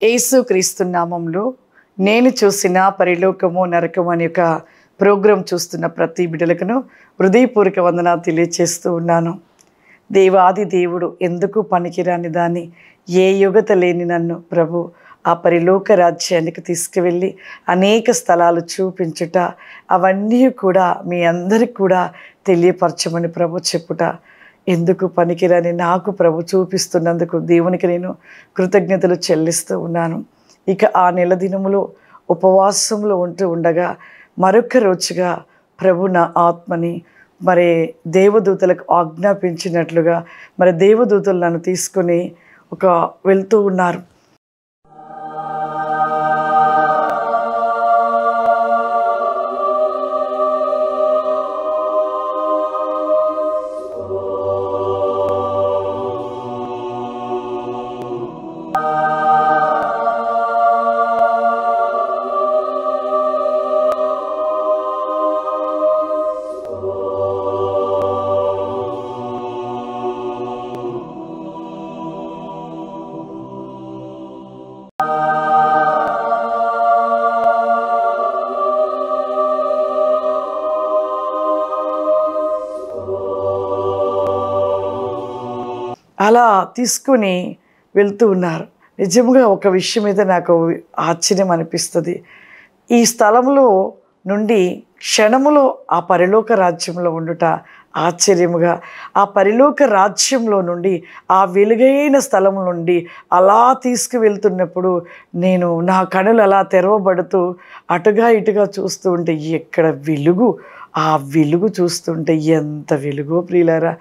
యేసుక్రీస్తు నామములో నేను చూసిన పరలోకము నరకము అనే ఒక ప్రోగ్రాం చూస్తున్న ప్రతి బిడ్డలకును హృదయపూర్వక వందనాలు తెలియజేస్తూ ఉన్నాను. దేవాది దేవుడు ఎందుకు పనికిరాని దాన్ని ఏ యోగ్యత లేని నన్ను ప్రభు ఆ పరిలోక రాజ్యానికి తీసుకువెళ్ళి అనేక స్థలాలు చూపించుట, అవన్నీ కూడా మీ అందరికి కూడా తెలియపరచమని ప్రభు చెప్పుట, ఎందుకు పనికిరాని నాకు ప్రభు చూపిస్తున్నందుకు దేవునికి నేను కృతజ్ఞతలు చెల్లిస్తూ ఉన్నాను. ఇక ఆ నెల దినములో ఉపవాసంలో ఉంటూ ఉండగా మరొక రోజుగా ప్రభు నా ఆత్మని మరి దేవదూతలకు ఆజ్ఞాపించినట్లుగా మరి దేవదూతలు నన్ను తీసుకొని వెళ్తూ ఉన్నారు. అలా తీసుకొని వెళ్తూ ఉన్నారు. నిజంగా ఒక విషయం మీద నాకు ఆశ్చర్యం అనిపిస్తుంది. ఈ స్థలంలో నుండి క్షణములో ఆ పరలోక రాజ్యంలో ఉండుట ఆశ్చర్యముగా, ఆ పరలోక రాజ్యంలో నుండి ఆ వెలుగైన స్థలం నుండి అలా తీసుకువెళ్తున్నప్పుడు నేను నా కనులు అలా తెరవబడుతూ అటుగా ఇటుగా చూస్తూ ఉంటే ఎక్కడ వెలుగు, ఆ వెలుగు చూస్తుంటే ఎంత వెలుగో ప్రియులారా.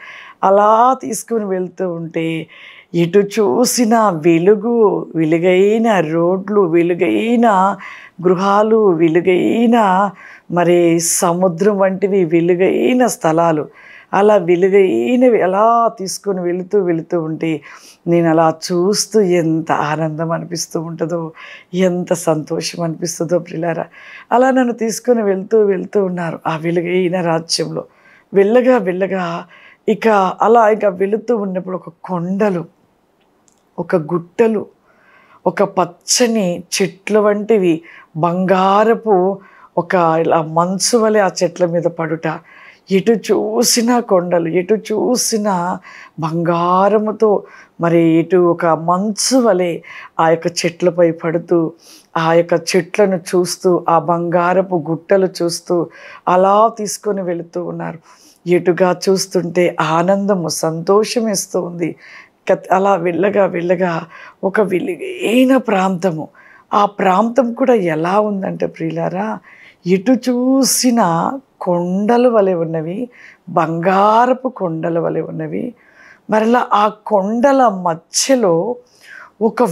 అలా తీసుకుని వెళ్తూ ఉంటే ఎటు చూసిన వెలుగు, వెలుగైన రోడ్లు, వెలుగైన గృహాలు, వెలుగైన మరి సముద్రం వంటివి వెలుగైన స్థలాలు, అలా వెలుగైనవి అలా తీసుకొని వెళుతూ ఉంటే నేను అలా చూస్తూ ఎంత ఆనందం అనిపిస్తూ ఉంటుందో, ఎంత సంతోషం అనిపిస్తుందో ప్రియులారా. అలా నన్ను తీసుకొని వెళ్తూ ఉన్నారు ఆ వెలుగైన రాజ్యంలో. వెళ్ళగా ఇక వెళుతూ ఉన్నప్పుడు ఒక కొండలు, ఒక గుట్టలు, ఒక పచ్చని చెట్ల వంటివి, బంగారపు ఇలా మంచు వలె ఆ చెట్ల మీద పడుట, ఎటు చూసిన కొండలు, ఎటు చూసిన బంగారముతో మరి ఎటు ఒక మంచు వలె ఆ యొక్క చెట్లపై పడుతూ, ఆ యొక్క చెట్లను చూస్తూ, ఆ బంగారపు గుట్టలు చూస్తూ అలా తీసుకొని వెళుతూ ఉన్నారు. ఎటుగా చూస్తుంటే ఆనందము, సంతోషం ఇస్తూ ఉంది. అలా వెళ్ళగా ఒక వెలుగైన ప్రాంతము, ఆ ప్రాంతం కూడా ఎలా ఉందంటే ప్రియులారా, ఎటు చూసిన కొండల వలె ఉన్నవి, బంగారపు కొండల వలె ఉన్నవి. మరలా ఆ కొండల మధ్యలో ఒక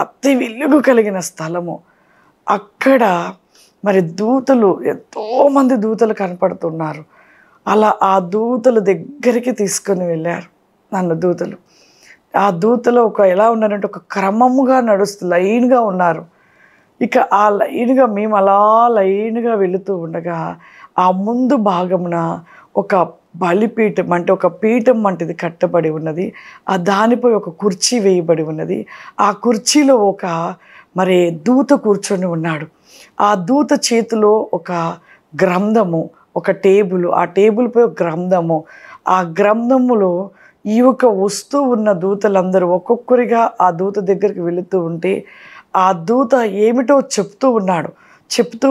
అతి వెలుగు కలిగిన స్థలము. అక్కడ మరి దూతలు, ఎంతోమంది దూతలు కనపడుతున్నారు. అలా ఆ దూతల దగ్గరికి తీసుకొని వెళ్ళారు నన్ను దూతలు. ఆ దూతలు ఎలా ఉన్నారంటే ఒక క్రమముగా నడుస్తూ లైన్గా ఉన్నారు. ఇక ఆ లైన్గా మేము అలా లైన్గా వెళుతూ ఉండగా ఆ ముందు భాగమున ఒక బలిపీఠం అంటే ఒక పీఠం వంటిది కట్టబడి ఉన్నది. ఆ దానిపై ఒక కుర్చీ వేయబడి ఉన్నది. ఆ కుర్చీలో మరి దూత కూర్చొని ఉన్నాడు. ఆ దూత చేతిలో ఒక గ్రంథము, ఒక టేబుల్, ఆ టేబుల్పై ఒక గ్రంథము, ఆ గ్రంథములో వస్తూ ఉన్న దూతలందరూ ఒక్కొక్కరిగా ఆ దూత దగ్గరికి వెళుతూ ఉంటే ఆ దూత ఏమిటో చెప్తూ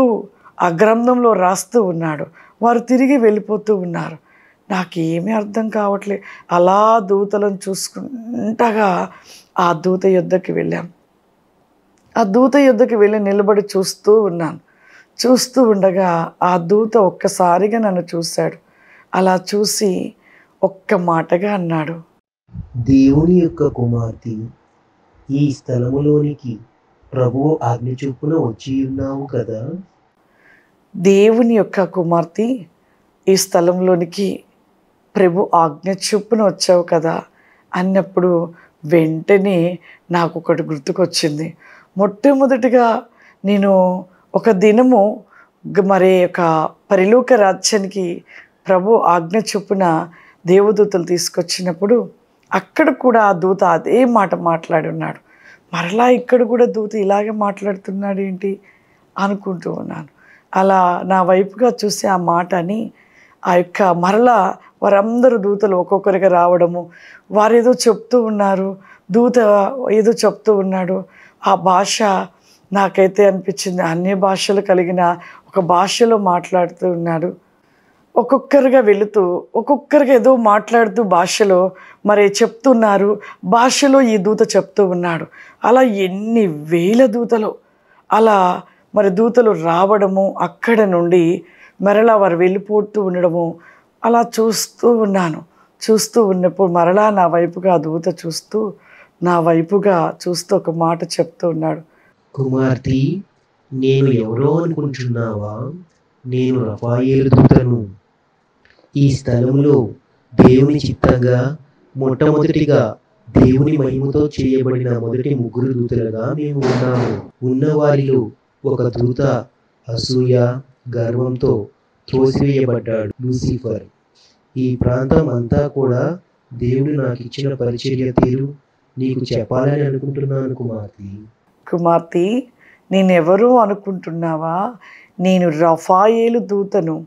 ఆ గ్రంథంలో రాస్తూ ఉన్నాడు. వారు తిరిగి వెళ్ళిపోతూ ఉన్నారు. నాకేమీ అర్థం కావట్లేదు. అలా దూతలను చూసుకుంటగా ఆ దూత యొద్దకి వెళ్ళాం. ఆ దూత యొద్దకి వెళ్ళి నిలబడి చూస్తూ ఉన్నాను. చూస్తూ ఉండగా ఆ దూత ఒక్కసారిగా నన్ను చూశాడు. అలా చూసి ఒక్క మాటగా అన్నాడు, దేవుని యొక్క కుమార్తె, ఈ స్థలములోనికి ప్రభువు ఆజ్ఞ చొప్పున వచ్చి ఉన్నావు కదా. దేవుని యొక్క కుమార్తె, ఈ స్థలంలోనికి ప్రభు ఆజ్ఞ చొప్పున వచ్చావు కదా అన్నప్పుడు వెంటనే నాకు ఒకటి గుర్తుకొచ్చింది. మొట్టమొదటిగా నేను ఒక దినము మరి ఒక పరలోక రాజ్యానికి ప్రభు ఆజ్ఞ చొప్పున దేవదూతలు తీసుకొచ్చినప్పుడు అక్కడ కూడా ఆ దూత అదే మాట మాట్లాడి ఉన్నాడు. మరలా ఇక్కడ కూడా దూత ఇలాగే మాట్లాడుతున్నాడు ఏంటి అనుకుంటూ ఉన్నాను. అలా నా వైపుగా చూసి ఆ మాటని ఆ యొక్క మరలా వారందరూ దూతలు ఒక్కొక్కరిగా రావడము, వారేదో చెప్తూ ఉన్నారు, దూత ఏదో చెప్తూ ఉన్నాడు. ఆ భాష నాకైతే అనిపించింది అన్య భాషలు కలిగిన ఒక భాషలో మాట్లాడుతూ ఉన్నాడు. ఒక్కొక్కరుగా వెళుతూ ఒక్కొక్కరిగా ఏదో మాట్లాడుతూ భాషలో మరి చెప్తున్నారు. భాషలో ఈ దూత చెప్తూ ఉన్నాడు. అలా ఎన్ని వేల దూతలు అలా మరి దూతలు రావడము, అక్కడ నుండి మరలా వారు వెళ్ళిపోతూ ఉండడము అలా చూస్తూ ఉన్నాను. చూస్తూ ఉన్నప్పుడు మరలా నా వైపుగా ఆ దూత చూస్తూ నా వైపుగా చూస్తూ ఒక మాట చెప్తూ ఉన్నాడు. కుమార్తె, నేను ఎవరో అనుకుంటున్నావా? నేను రఫాయేలు దూతను. ఈ స్థలంలో దేవుని చిత్తంగా మొట్టమొదటిగా దేవుని మహిమతో చేయబడిన మొదటి 3 దూతలుగా మేము ఉన్నాము. ఉన్నవారిలో ఒక దూత అసూయ గర్వంతో త్రోసివేయబడ్డాడు, లూసిఫర్. ఈ ప్రాంతం అంతా కూడా దేవుడు నాకు ఇచ్చిన పరిచర్య తీరు నీకు చెప్పాలని అనుకుంటున్నాను కుమార్తె. కుమార్తె, నేనెవరో అనుకుంటున్నావా? నేను రఫాయేలు దూతను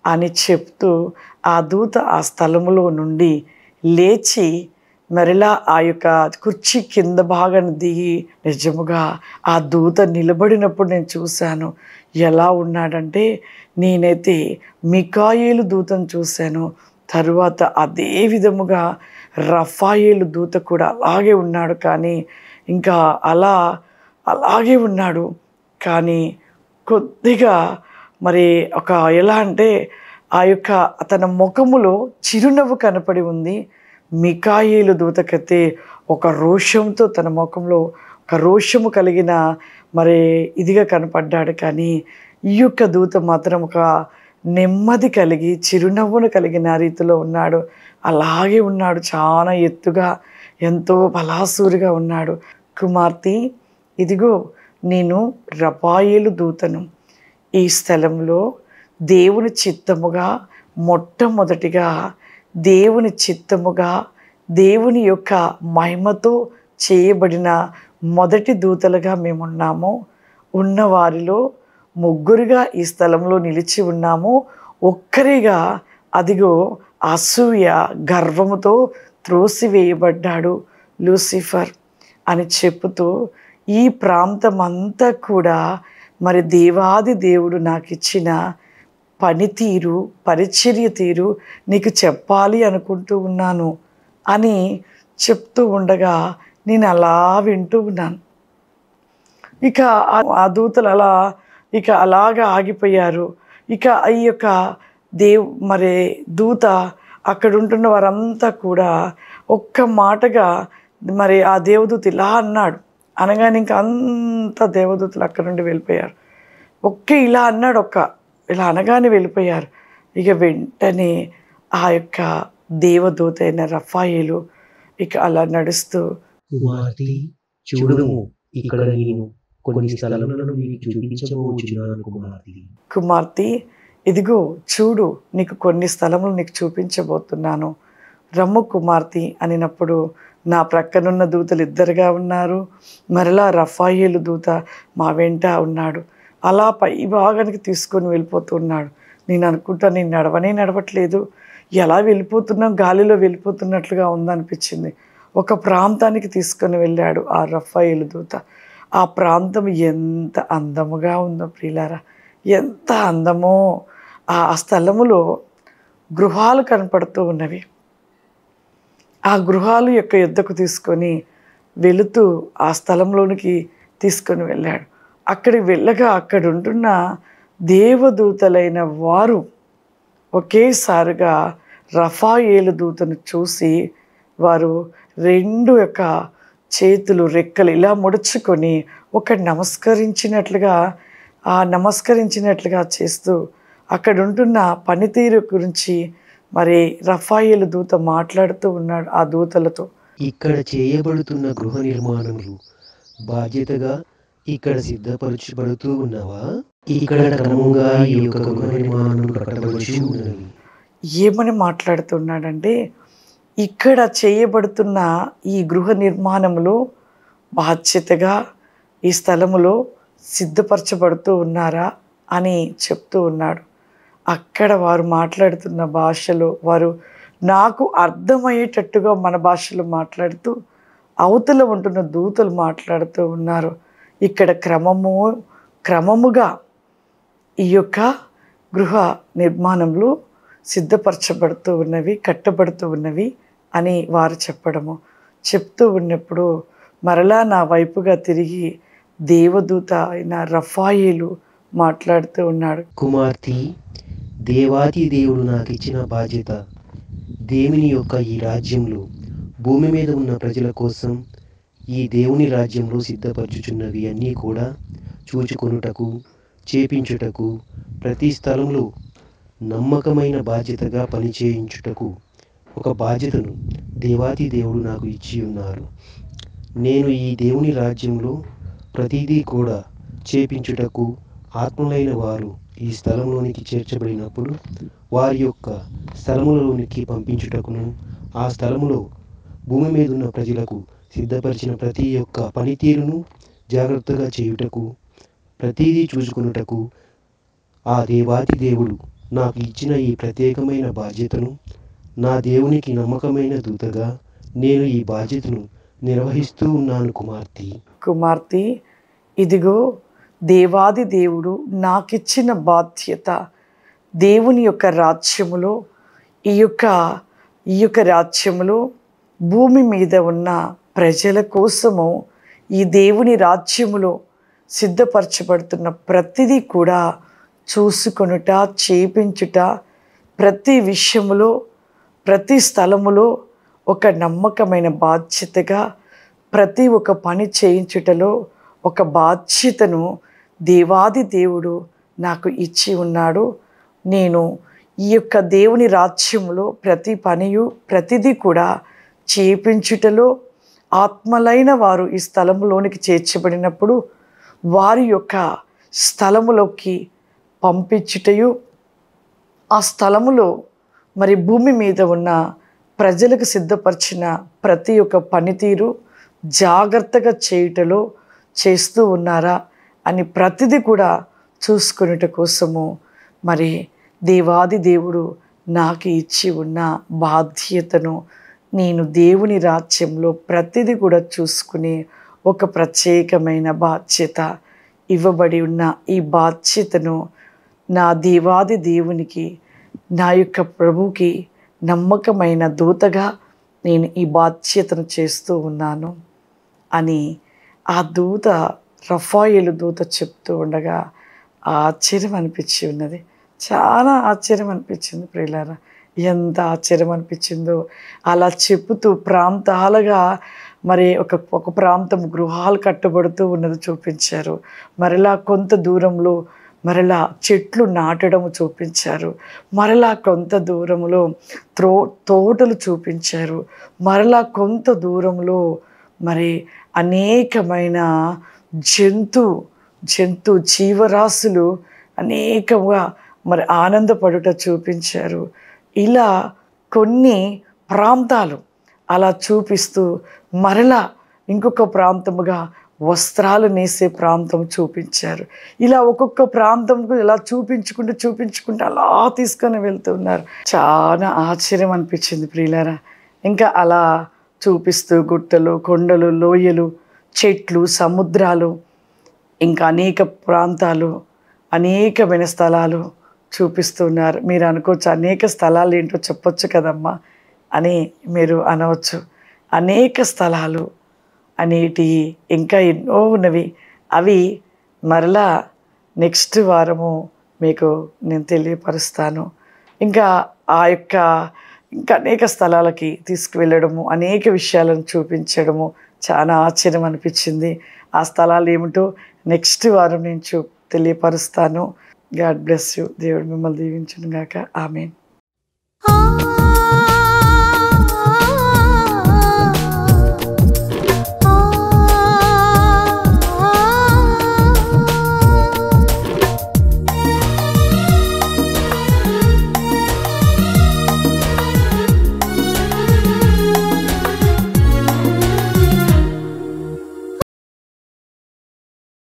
అని చెప్తూ ఆ దూత ఆ స్థలములో నుండి లేచి మరలా ఆ యొక్క కుర్చీ కింద భాగాన్ని దిగి నిజముగా ఆ దూత నిలబడినప్పుడు నేను చూశాను. ఎలా ఉన్నాడంటే నేనైతే మికాయేలు దూతను చూశాను. తరువాత అదే విధముగా రఫాయేలు దూత కూడా అలాగే ఉన్నాడు. కానీ ఇంకా అలాగే ఉన్నాడు. కానీ కొద్దిగా మరి ఒక ఎలా అంటే ఆ యొక్క తన ముఖములో చిరునవ్వు కనపడి ఉంది. మికాయేలు దూతకైతే ఒక రోషంతో తన ముఖంలో ఒక రోషము కలిగిన మరి ఇదిగా కనపడ్డాడు. కానీ ఈ యొక్క దూత మాత్రం ఒక నెమ్మది కలిగి చిరునవ్వును కలిగిన రీతిలో ఉన్నాడు. అలాగే ఉన్నాడు. చాలా ఎత్తుగా ఎంతో బలాసూరిగా ఉన్నాడు. కుమార్తె, ఇదిగో నేను రఫాయేలు దూతను. ఈ స్థలంలో దేవుని చిత్తముగా మొట్టమొదటిగా దేవుని చిత్తముగా దేవుని యొక్క మహిమతో చేయబడిన మొదటి దూతలుగా మేమున్నాము. ఉన్నవారిలో 3గా ఈ స్థలంలో నిలిచి ఉన్నాము. ఒక్కరిగా అదిగో అసూయ గర్వముతో త్రోసివేయబడ్డాడు లూసిఫర్ అని చెప్పుతూ ఈ ప్రాంతం అంతా కూడా మరి దేవాది దేవుడు నాకు ఇచ్చిన పనితీరు పరిచర్య తీరు నీకు చెప్పాలి అనుకుంటూ ఉన్నాను అని చెప్తూ ఉండగా నేను అలా వింటూ ఉన్నాను. ఇక ఆ దూతలు అలాగా ఆగిపోయారు. ఇక ఈ యొక్క మరి దూత అక్కడ ఉంటున్న వారంతా కూడా ఒక్క మాటగా మరి ఆ దేవదూత ఇలా అన్నాడు. అనగానే ఇంకా అంత దేవదూతలు అక్కడ నుండి వెళ్ళిపోయారు. ఇలా అన్నాడు, ఇలా అనగానే వెళ్ళిపోయారు. ఇక వెంటనే ఆ యొక్క దేవదూత అయిన రఫాయేలు ఇక అలా నడుస్తూ, కుమార్తె, చూడుము, ఇక్కడ నేను కొన్ని స్థలములను నీకు చూపించబోచున్నాను కుమార్తె. కుమార్తె, ఇదిగో చూడు, నీకు కొన్ని స్థలములు నీకు చూపించబోతున్నాను, రమ్ము కుమార్తె అనినప్పుడు నా ప్రక్కనున్న దూతలు 2గా ఉన్నారు. మరలా రఫాయేలు దూత మా వెంట ఉన్నాడు. అలా పై భాగానికి తీసుకొని వెళ్ళిపోతున్నాడు. నేను అనుకుంటా నేను నడవట్లేదు, ఎలా వెళ్ళిపోతున్నాం, గాలిలో వెళ్ళిపోతున్నట్లుగా ఉందనిపించింది. ఒక ప్రాంతానికి తీసుకొని వెళ్ళాడు ఆ రఫాయేలు దూత. ఆ ప్రాంతం ఎంత అందముగా ఉందో ప్రియులారా, ఎంత అందమో. ఆ స్థలములో గృహాలు కనపడుతూ ఉన్నవి. ఆ గృహాలు యొక్క యుద్ధకు తీసుకొని వెళుతూ ఆ స్థలంలోనికి తీసుకొని వెళ్ళాడు. అక్కడికి వెళ్ళగా అక్కడ ఉంటున్న దేవదూతలైన వారు ఒకేసారిగా రఫాయేలు దూతను చూసి వారు 2 యొక్క చేతులు రెక్కలు ఇలా ముడుచుకొని నమస్కరించినట్లుగా చేస్తూ అక్కడ ఉంటున్న పనితీరు గురించి మరి రఫాయేలు దూత మాట్లాడుతూ ఉన్నాడు ఆ దూతలతో. ఇక్కడ చేయబడుతున్న గృహ నిర్మాణములు బాధ్యతగా ఇక్కడ సిద్ధపరచబడుతూ ఉన్నవా? ఇక్కడ క్రమంగా ఈ యొక్క గృహ నిర్మాణం కట్టబడుచు ఉన్నవి. ఏమని మాట్లాడుతున్నాడంటే ఇక్కడ చేయబడుతున్న ఈ గృహ నిర్మాణములో బాధ్యతగా ఈ స్థలములో సిద్ధపరచబడుతూ ఉన్నారా అని చెప్తూ ఉన్నాడు. అక్కడ వారు మాట్లాడుతున్న భాషలో వారు నాకు అర్థమయ్యేటట్టుగా మన భాషలో మాట్లాడుతూ, అవతల ఉంటున్న దూతలు మాట్లాడుతూ ఉన్నారు. ఇక్కడ క్రమముగా ఈ యొక్క గృహ నిర్మాణంలో సిద్ధపరచబడుతూ ఉన్నవి, కట్టబడుతూ ఉన్నవి అని వారు చెప్తూ ఉన్నప్పుడు మరలా నా వైపుగా తిరిగి దేవదూత అయిన రఫాయేలు మాట్లాడుతూ ఉన్నాడు. కుమార్తె, దేవాది దేవుడు నాకు ఇచ్చిన బాధ్యత దేవుని యొక్క ఈ రాజ్యంలో భూమి మీద ఉన్న ప్రజల కోసం ఈ దేవుని రాజ్యంలో సిద్ధపరచుచున్నవి అన్నీ కూడా చూచుకొనుటకు, చేపించుటకు, ప్రతి స్థలంలో నమ్మకమైన బాధ్యతగా పనిచేయించుటకు ఒక బాధ్యతను దేవాది దేవుడు నాకు ఇచ్చి ఉన్నారు. నేను ఈ దేవుని రాజ్యంలో ప్రతిదీ కూడా చేపించుటకు, ఆత్మలైన వారు ఈ స్థలంలోనికి చేర్చబడినప్పుడు వారి యొక్క స్థలములోనికి పంపించుటకును, ఆ స్థలములో భూమి మీద ఉన్న ప్రజలకు సిద్ధపరిచిన ప్రతి ఒక్క పనితీరును జాగ్రత్తగా చేయుటకు, ప్రతిదీ చూసుకున్నటకు ఆ దేవాది దేవుడు నాకు ఇచ్చిన ఈ ప్రత్యేకమైన బాధ్యతను, నా దేవునికి నమ్మకమైన దూతగా నేను ఈ బాధ్యతను నిర్వహిస్తూ ఉన్నాను. కుమార్తె, ఇదిగో దేవాది దేవుడు నాకిచ్చిన బాధ్యత. దేవుని యొక్క రాజ్యములో ఈ యొక్క రాజ్యములో భూమి మీద ఉన్న ప్రజల కోసము ఈ దేవుని రాజ్యములో సిద్ధపరచబడుతున్న ప్రతిదీ కూడా చూసుకొనుట, చేపించుట, ప్రతి విషయములో, ప్రతి స్థలములో ఒక నమ్మకమైన బాధ్యతగా ప్రతి ఒక్క పని చేయించుటలో ఒక బాధ్యతను దేవాది దేవుడు నాకు ఇచ్చి ఉన్నాడు. నేను ఈ యొక్క దేవుని రాజ్యములో ప్రతి పనియు, ప్రతిదీ కూడా చేపించుటలో, ఆత్మలైన వారు ఈ స్థలములోనికి చేర్చబడినప్పుడు వారి యొక్క స్థలములోకి పంపించుటయు, ఆ స్థలములో మరి భూమి మీద ఉన్న ప్రజలకు సిద్ధపరిచిన ప్రతి ఒక్క పనితీరు జాగ్రత్తగా చేయుటలో చేస్తూ ఉన్నారా అని ప్రతిదీ కూడా చూసుకునేట కోసము మరి దేవాది దేవుడు నాకు ఇచ్చి ఉన్న బాధ్యతను నేను దేవుని రాజ్యంలో ప్రతిదీ కూడా చూసుకునే ఒక ప్రత్యేకమైన బాధ్యత ఇవ్వబడి ఉన్న ఈ బాధ్యతను నా దేవాది దేవునికి, నా యొక్క ప్రభువుకి నమ్మకమైన దూతగా నేను ఈ బాధ్యతను చేస్తూ ఉన్నాను అని ఆ దూత, రఫాయేలు దూత చెప్తూ ఉండగా ఆశ్చర్యం అనిపించి ఉన్నది. చాలా ఆశ్చర్యం అనిపించింది ప్రియులారా. ఎంత ఆశ్చర్యం అనిపించిందో. అలా చెప్పుతూ ప్రాంతాలుగా మరి ఒక ప్రాంతం గృహాలు కట్టబడుతూ ఉన్నది చూపించారు. మరలా కొంత దూరంలో మరలా చెట్లు నాటడము చూపించారు. మరలా కొంత దూరంలో తోటలు చూపించారు. మరలా కొంత దూరంలో మరి అనేకమైన జంతు జీవరాశులు అనేకంగా మరి ఆనందపడుట చూపించారు. ఇలా కొన్ని ప్రాంతాలు అలా చూపిస్తూ మరలా ఇంకొక ప్రాంతముగా వస్త్రాలు నేసే ప్రాంతం చూపించారు. ఇలా ఒక్కొక్క ప్రాంతంకు ఇలా చూపించుకుంటూ అలా తీసుకొని వెళ్తున్నారు. చాలా ఆశ్చర్యం అనిపించింది ప్రియులారా. ఇంకా అలా చూపిస్తూ గుట్టలు, కొండలు, లోయలు, చెట్లు, సముద్రాలు, ఇంకా అనేక ప్రాంతాలు, అనేకమైన స్థలాలు చూపిస్తున్నారు. మీరు అనుకోవచ్చు అనేక స్థలాలు ఏంటో చెప్పొచ్చు కదమ్మా అని మీరు అనవచ్చు. అనేక స్థలాలు అనేటి ఇంకా ఎన్నో ఉన్నవి. అవి మరలా నెక్స్ట్ వారము మీకు నేను తెలియపరుస్తాను. ఇంకా ఇంకా అనేక స్థలాలకి తీసుకువెళ్ళడము, అనేక విషయాలను చూపించడము చాలా ఆశ్చర్యం అనిపించింది. ఆ స్థలాలు ఏమిటో నెక్స్ట్ వారం నేను తెలియపరుస్తాను. God bless you. దేవుడు మిమ్మల్ని దీవించును గాక. ఆమేన్.